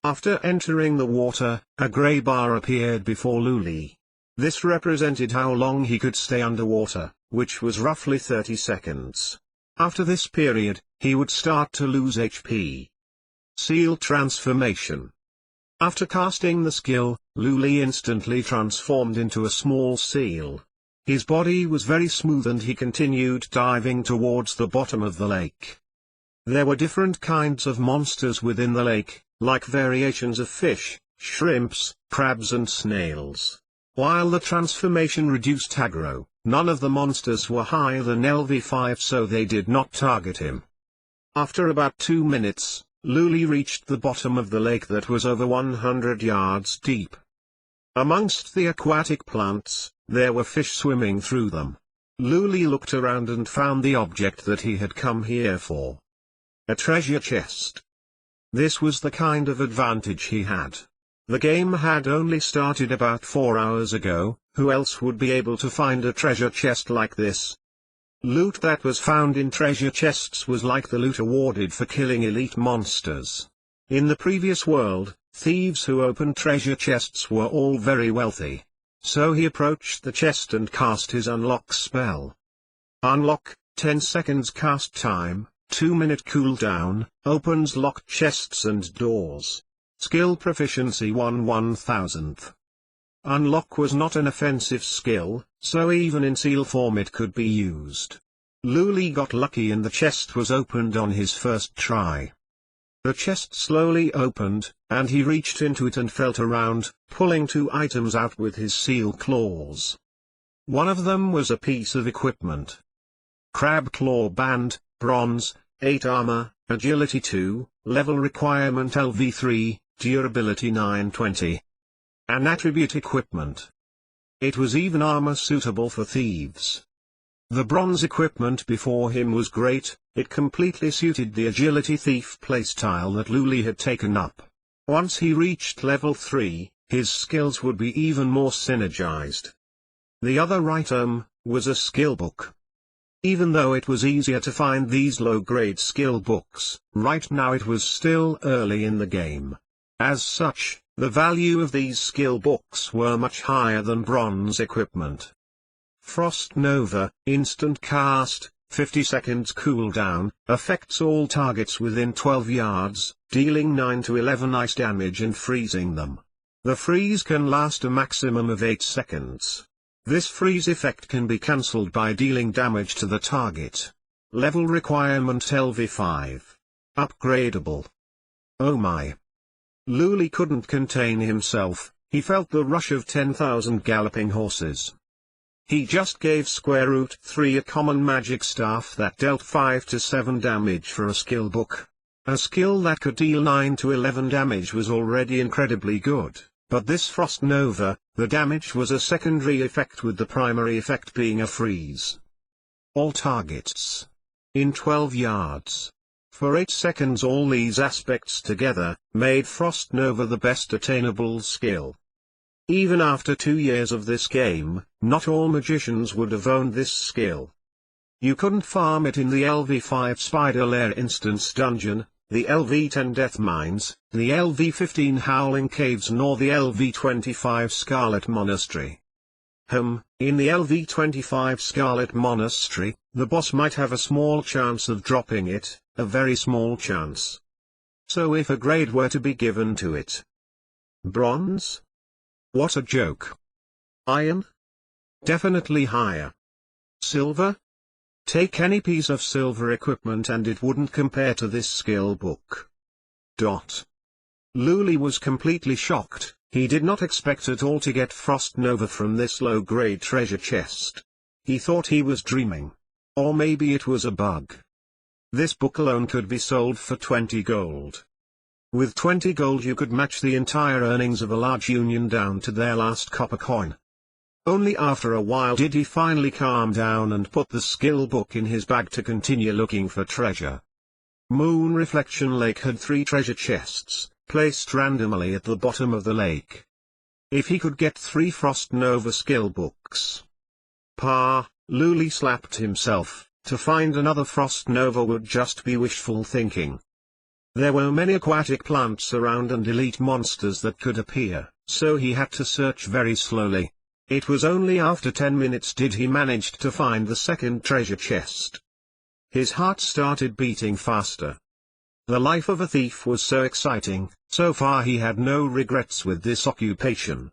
After entering the water, a grey bar appeared before Luli. This represented how long he could stay underwater, which was roughly 30 seconds. After this period, he would start to lose HP. Seal transformation. After casting the skill, Luli instantly transformed into a small seal. His body was very smooth and he continued diving towards the bottom of the lake. There were different kinds of monsters within the lake, like variations of fish, shrimps, crabs and snails. While the transformation reduced aggro, none of the monsters were higher than LV5, so they did not target him. After about 2 minutes, Luli reached the bottom of the lake that was over 100 yards deep. Amongst the aquatic plants, there were fish swimming through them. Luli looked around and found the object that he had come here for. A treasure chest. This was the kind of advantage he had. The game had only started about 4 hours ago. Who else would be able to find a treasure chest like this? Loot that was found in treasure chests was like the loot awarded for killing elite monsters. In the previous world, thieves who opened treasure chests were all very wealthy. So he approached the chest and cast his unlock spell. Unlock, 10 seconds cast time, 2-minute cooldown, opens locked chests and doors. Skill proficiency 1/1000th. Unlock was not an offensive skill, so even in seal form it could be used. Luli got lucky and the chest was opened on his first try. The chest slowly opened, and he reached into it and felt around, pulling 2 items out with his seal claws. One of them was a piece of equipment. Crab Claw Band, Bronze, 8 Armor, Agility 2, Level Requirement LV3, Durability 920. An attribute equipment. It was even armor suitable for thieves. The bronze equipment before him was great, it completely suited the agility thief playstyle that Luli had taken up. Once he reached level 3, his skills would be even more synergized. The other item was a skill book. Even though it was easier to find these low-grade skill books, right now it was still early in the game. As such, the value of these skill books were much higher than bronze equipment. Frost Nova, instant cast, 50 seconds cooldown, affects all targets within 12 yards, dealing 9 to 11 ice damage and freezing them. The freeze can last a maximum of 8 seconds. This freeze effect can be cancelled by dealing damage to the target. Level requirement LV5. Upgradable. Oh my. Luli couldn't contain himself, he felt the rush of 10,000 galloping horses. He just gave Square Root 3 a common magic staff that dealt 5 to 7 damage for a skill book. A skill that could deal 9 to 11 damage was already incredibly good, but this Frost Nova, the damage was a secondary effect with the primary effect being a freeze. All targets. In 12 yards. For 8 seconds all these aspects together, made Frost Nova the best attainable skill. Even after 2 years of this game, not all magicians would have owned this skill. You couldn't farm it in the LV5 Spider Lair Instance Dungeon, the LV10 Death Mines, the LV15 Howling Caves nor the LV25 Scarlet Monastery. In the LV25 Scarlet Monastery, the boss might have a small chance of dropping it, a very small chance. So if a grade were to be given to it. Bronze? What a joke. Iron? Definitely higher. Silver? Take any piece of silver equipment and it wouldn't compare to this skill book. Luli was completely shocked, he did not expect at all to get Frost Nova from this low-grade treasure chest. He thought he was dreaming. Or maybe it was a bug. This book alone could be sold for 20 gold. With 20 gold you could match the entire earnings of a large union down to their last copper coin. Only after a while did he finally calm down and put the skill book in his bag to continue looking for treasure. Moon Reflection Lake had 3 treasure chests, placed randomly at the bottom of the lake. If he could get 3 Frost Nova skill books. Luli slapped himself, to find another Frost Nova would just be wishful thinking. There were many aquatic plants around and elite monsters that could appear, so he had to search very slowly. It was only after 10 minutes did he manage to find the second treasure chest. His heart started beating faster. The life of a thief was so exciting, so far he had no regrets with this occupation.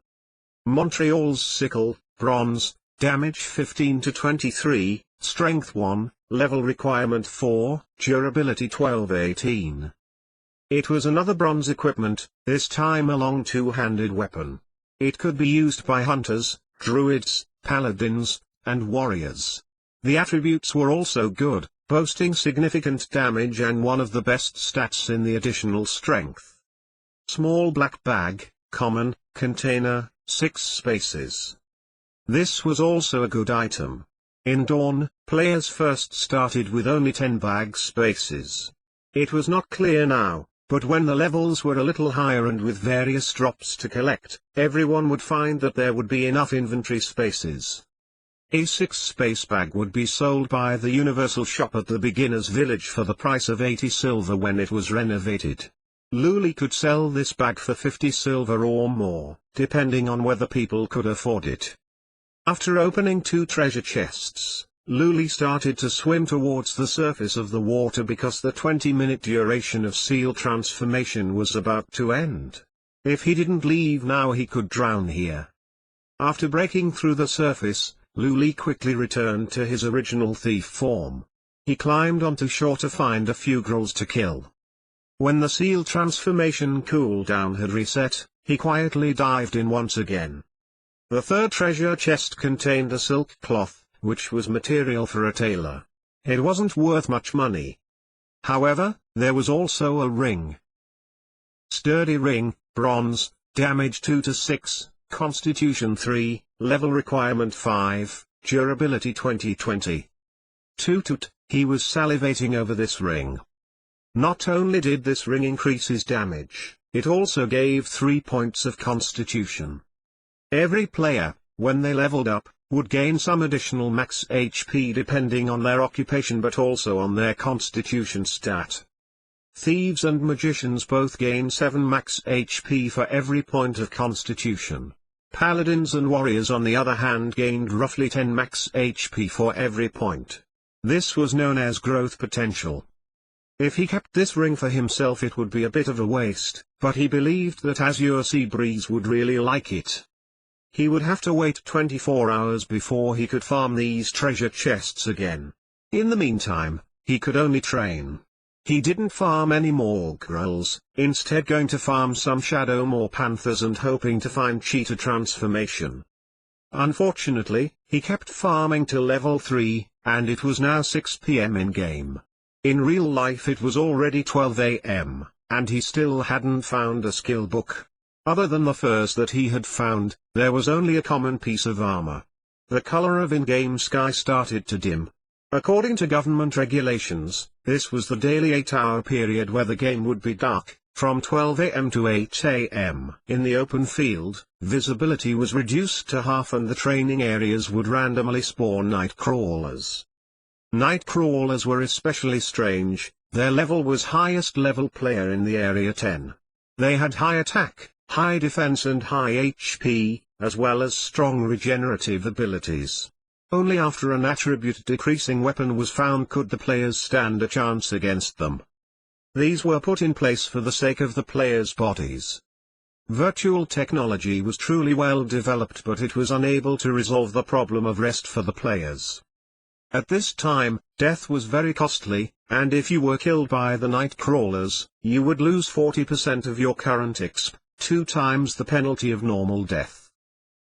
Montreal's sickle, bronze, damage 15 to 23, strength 1, level requirement 4, durability 12-18. It was another bronze equipment, this time a long two-handed weapon. It could be used by hunters, druids, paladins, and warriors. The attributes were also good, boasting significant damage and one of the best stats in the additional strength. Small black bag, common, container, 6 spaces. This was also a good item. In Dawn, players first started with only 10 bag spaces. It was not clear now, but when the levels were a little higher and with various drops to collect, everyone would find that there would be enough inventory spaces. A 6-space bag would be sold by the Universal Shop at the beginner's village for the price of 80 silver when it was renovated. Luli could sell this bag for 50 silver or more, depending on whether people could afford it. After opening 2 treasure chests, Luli started to swim towards the surface of the water because the 20-minute duration of seal transformation was about to end. If he didn't leave now he could drown here. After breaking through the surface, Luli quickly returned to his original thief form. He climbed onto shore to find a few grolls to kill. When the seal transformation cooldown had reset, he quietly dived in once again. The third treasure chest contained a silk cloth, which was material for a tailor. It wasn't worth much money. However, there was also a ring. Sturdy ring, bronze, damage 2 to 6, constitution 3, level requirement 5, durability 20-20. Toot, he was salivating over this ring. Not only did this ring increase his damage, it also gave 3 points of constitution. Every player, when they leveled up, would gain some additional max HP depending on their occupation but also on their constitution stat. Thieves and magicians both gain 7 max HP for every point of constitution. Paladins and warriors on the other hand gained roughly 10 max HP for every point. This was known as growth potential. If he kept this ring for himself it would be a bit of a waste, but he believed that Azure Sea Breeze would really like it. He would have to wait 24 hours before he could farm these treasure chests again. In the meantime, he could only train. He didn't farm any more grolls, instead going to farm some shadow more panthers and hoping to find cheetah transformation. Unfortunately, he kept farming till level 3, and it was now 6 PM in-game. In real life it was already 12 AM, and he still hadn't found a skill book. Other than the furs that he had found, there was only a common piece of armor. The color of in-game sky started to dim. According to government regulations, this was the daily 8-hour period where the game would be dark, from 12 AM to 8 AM. In the open field, visibility was reduced to half and the training areas would randomly spawn night crawlers. Night crawlers were especially strange, their level was highest level player in the area 10. They had high attack, high defense and high HP, as well as strong regenerative abilities. Only after an attribute decreasing weapon was found could the players stand a chance against them. These were put in place for the sake of the players' bodies. Virtual technology was truly well developed but it was unable to resolve the problem of rest for the players. At this time, death was very costly, and if you were killed by the night crawlers, you would lose 40% of your current exp, 2 times the penalty of normal death.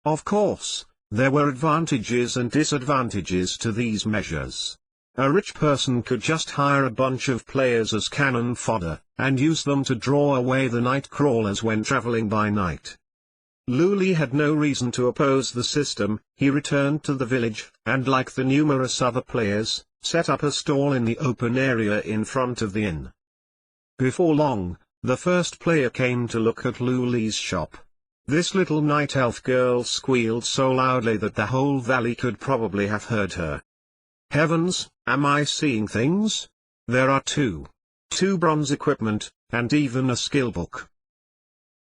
Of course, there were advantages and disadvantages to these measures. A rich person could just hire a bunch of players as cannon fodder, and use them to draw away the night crawlers when traveling by night. Luli had no reason to oppose the system. He returned to the village, and like the numerous other players, set up a stall in the open area in front of the inn. Before long, the first player came to look at Luli's shop. This little night elf girl squealed so loudly that the whole valley could probably have heard her. Heavens, am I seeing things? There are two bronze equipment, and even a skill book.